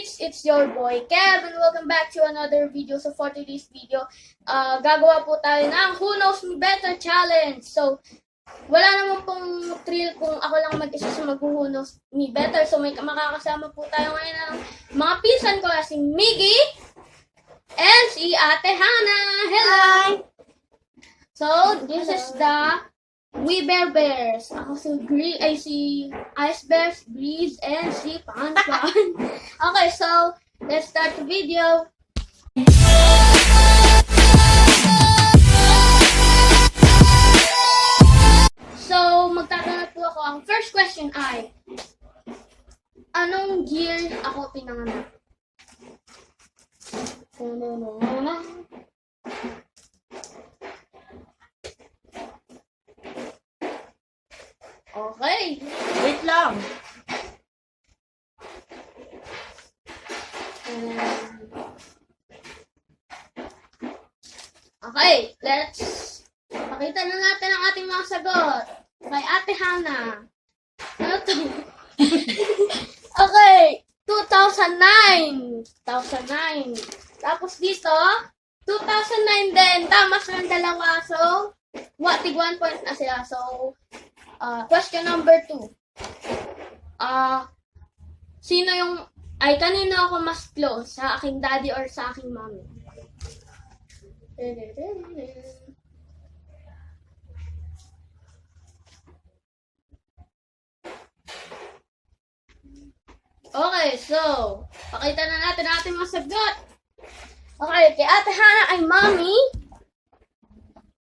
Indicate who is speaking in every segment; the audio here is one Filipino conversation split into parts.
Speaker 1: guys! It's your boy Kev and welcome back to another video. So for today's video, gagawa po tayo ng Who Knows Me Better Challenge. So, wala naman pong thrill kung ako lang mag-isa sa mag-Who Knows Me Better. So may makakasama po tayo ngayon ng mga pinsan ko na si Miggy and si Ate Hannah. Hello! So, this is the We Bear Bears. Ako si Ice Bears, Breeze, and si Panpan. Okay, so let's start the video. So, magtatanong po ako. Ang first question ay, anong year ako pinanganak? Okay.
Speaker 2: Wait lang.
Speaker 1: Okay, let's pakita na natin ang ating mga sagot. Kay Ate Hannah. Ano to? Okay, 2009. 2009. Tapos dito, 2009 din. Tama silang dalawa. So, tig 1 point na sila. So, question number 2. Kanino ako mas close? Sa aking daddy or sa aking mommy? Okay, so, pakita na natin ang ating mga sagot. Okay, kay Ate Hannah ay mommy.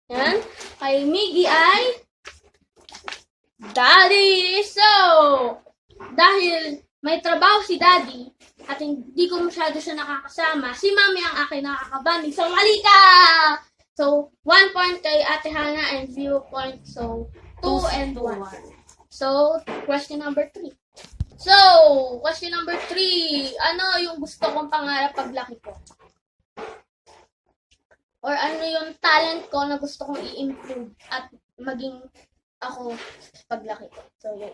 Speaker 1: Yan. Kay Miggy ay daddy. So, dahil may trabaho si daddy at hindi ko masyado siya nakakasama, si mommy ang aking nakakabanding. So, mali ka! So, 1 point kay Ate Hannah and 0 point. So, 2 and 1. So, question number 3. So, question number 3. Ano yung gusto kong pangarap paglaki ko? Or ano yung talent ko na gusto kong i-improve at maging ako paglaki ko? So, yun.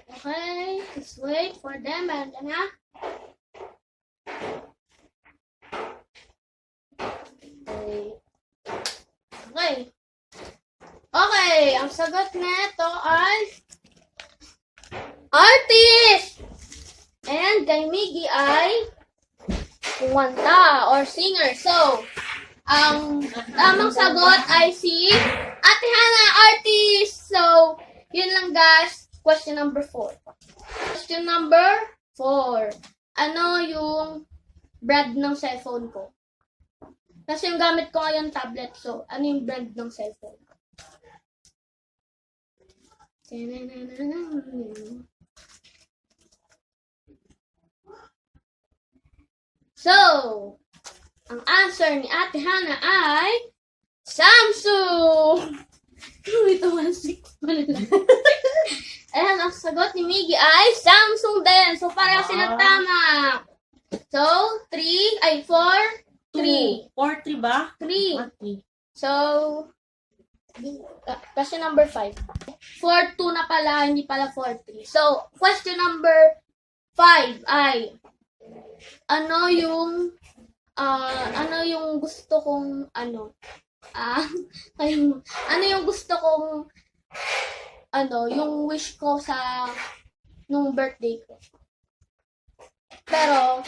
Speaker 1: Okay, let's wait for them. And na. Okay. Okay, ang sagot nito ay artist! And kay Miggy ay kumanta or singer. So, ang tamang sagot ay si Ate Hannah, artist! So, yun lang guys. Question number 4. Question number 4. Ano yung brand ng cellphone ko? Kasi yung gamit ko ngayon tablet. So, ano yung brand ng cellphone? So, ang answer ni Ate Hannah ay Samsung! Ito 1.6 pala lang. Ayan, ang sagot ni Miggy ay Samsung din. So, pareho sila tama. So, 4, 3.
Speaker 2: 4-3 ba?
Speaker 1: 3.
Speaker 2: 3.
Speaker 1: So, question number 5. 4-2 na pala, hindi pala 4-3. So, question number 5 ay, ano yung gusto kong, ano yung gusto kong, yung wish ko sa, nung birthday ko. Pero,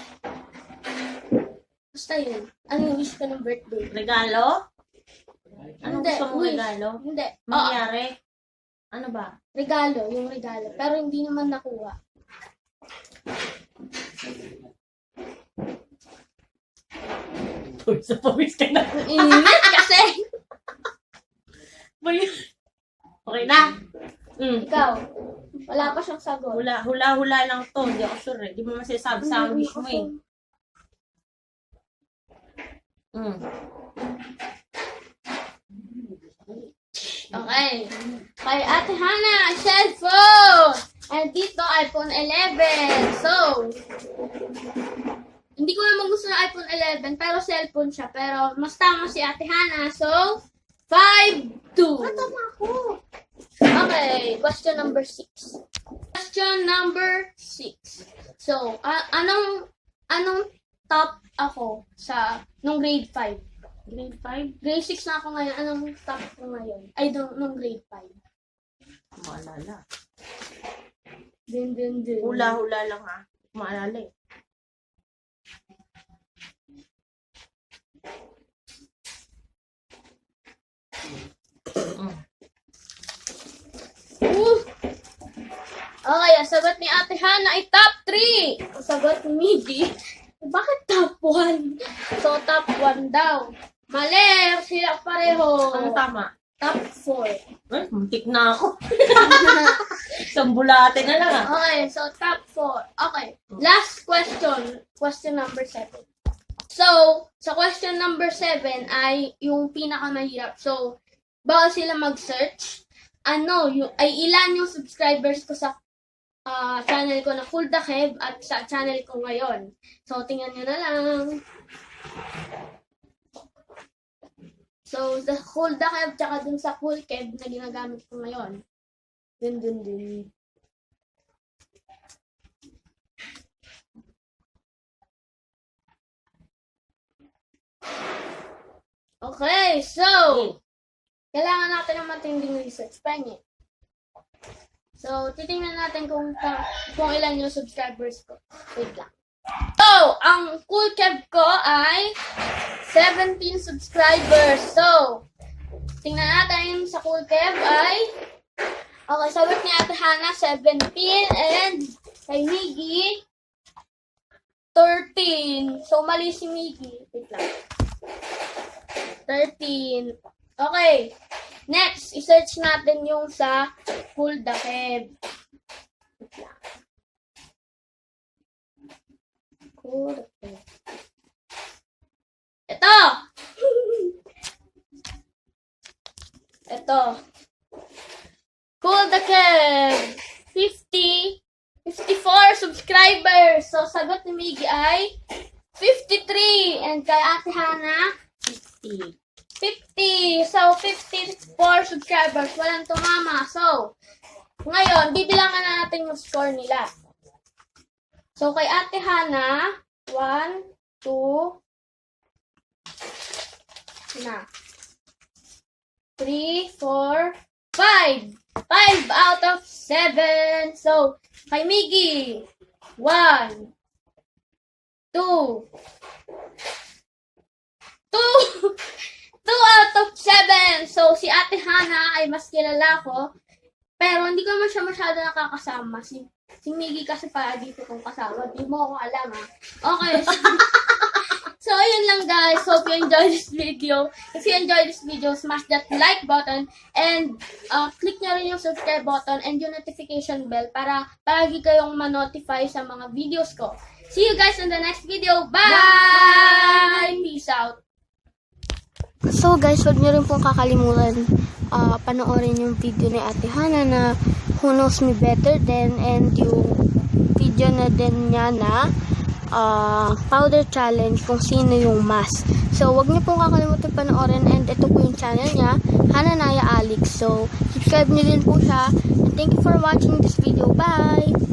Speaker 1: basta yun. Ano yung wish ko ng birthday?
Speaker 2: Regalo? Ano
Speaker 1: Hindi,
Speaker 2: gusto mong
Speaker 1: wish.
Speaker 2: regalo?
Speaker 1: Hindi.
Speaker 2: Mangyari? Ano ba?
Speaker 1: Regalo, yung regalo. Pero hindi naman nakuha.
Speaker 2: Uy, sa pawis ka na.
Speaker 1: Init kasi.
Speaker 2: Okay na.
Speaker 1: Ikaw, wala pa siyang sagot.
Speaker 2: Hula lang to. Hindi ako sure eh. Di mo masasabi sa wish mo eh.
Speaker 1: Okay. Kay Ate Hannah, cellphone! And dito, iPhone 11. So, hindi ko naman gusto ng iPhone 11, pero cellphone siya. Pero, mas tama si Ate Hannah. So, 5-2.
Speaker 2: Tama ako.
Speaker 1: Okay, question number 6. Question number 6. 6. So, anong top ako nung grade 5?
Speaker 2: Grade 5?
Speaker 1: Grade 6 na ako ngayon. Anong top ko ngayon? Ay, nung grade 5.
Speaker 2: Maalala.
Speaker 1: Din.
Speaker 2: Hula-hula lang ha. Maalala eh.
Speaker 1: Okay, ang sagot ni Ate Hana ay top 3. Ang sagot ni Miggy, bakit top 1? So, top 1 daw. Mali, sila pareho.
Speaker 2: Ano tama?
Speaker 1: Top 4.
Speaker 2: Ay, muntik na ako. Isang bulate na lang ah.
Speaker 1: Okay, so top 4. Okay, last question. Question number 7. So, sa question number 7 ay yung pinakamahirap. So, bawal sila mag-search. Ilan yung subscribers ko sa channel ko na Cool the Kev at sa channel ko ngayon. So, tingnan nyo na lang. So, the Cool the Kev tsaka dun sa Cool Kev na ginagamit ko ngayon. Din. Okay, so, kailangan natin ng matinding research. Panye. So, titingnan natin kung ilan yung subscribers ko. Wait lang. So, ang Cool Kev ko ay 17 subscribers. So, tingnan natin sa Cool Kev ay okay, sagot ni Ate Hana 17 and kay Miggy 13. So, mali si Miggy. Wait lang. 13. Okay. Next, i-search natin yung sa Cool the Kev. Wait lang. Cool the Kev. Ito! Ito. Cool the Kev. 54 subscribers. So, sagot ni Miggy ay 53. And kay Ate Hana,
Speaker 2: 50.
Speaker 1: 50. So, 54 subscribers. Walang tumama. So, ngayon, bibilangan na natin yung score nila. So, kay Ate Hana, 1, 2, na. 3, 4, 5. 5 out of 7. So, kay Miggy, 1, 2, 2 out of 7. So, si Ate Hana ay mas kilala ko. Pero hindi ko naman siya masyado nakakasama. Si Miggy kasi palagi ko kong kasama. Di mo ako alam ha. Okay. So, ayun lang guys. Hope you enjoyed this video. If you enjoyed this video, smash that like button and click nyo rin yung subscribe button and yung notification bell para palagi kayong ma-notify sa mga videos ko. See you guys in the next video. Bye! Peace out! So guys, huwag nyo rin pong kakalimutan panoorin yung video ni Ate Hana na Who Knows Me Better Then and yung video na din niya na powder challenge kung sino yung mas. So, huwag niyo pong kakalimutan panoorin and ito po yung channel niya, Hana Naya Alex. So, subscribe niyo din po siya. And thank you for watching this video. Bye!